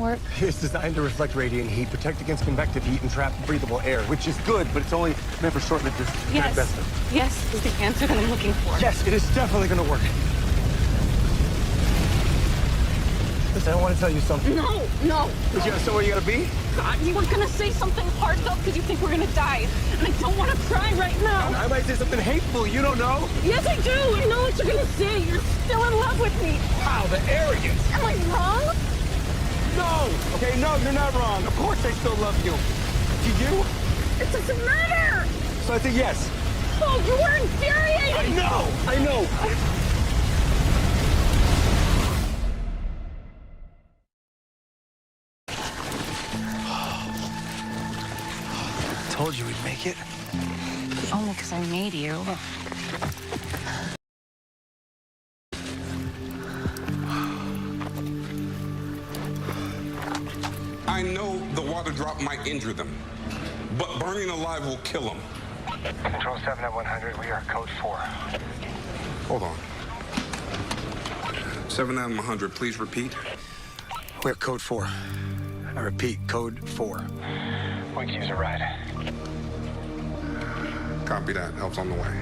work? It's designed to reflect radiant heat, protect against convective heat, and trap breathable air, which is good, but it's only meant for short-lived distance. Yes. Yes is the answer that I'm looking for. Yes, it is definitely going to work. Listen, I want to tell you something. No. Is you somewhere you got to be? God, you were gonna say something hard though because you think we're gonna die. And I don't want to cry right now. I might say something hateful. You don't know? Yes, I do. I know what you're gonna say. You're still in love with me. Wow, the arrogance. Am I wrong? No. Okay, no, you're not wrong. Of course I still love you. Do you? It doesn't matter. So I say yes. Oh, you were infuriating. I know. Told you we'd make it. Only because I made you. I know the water drop might injure them, but burning alive will kill them. Control 7 at 100, we are code 4. Hold on. 7 at 100, please repeat. We're code 4. I repeat, code 4. We can use a ride. Copy that. Help's on the way.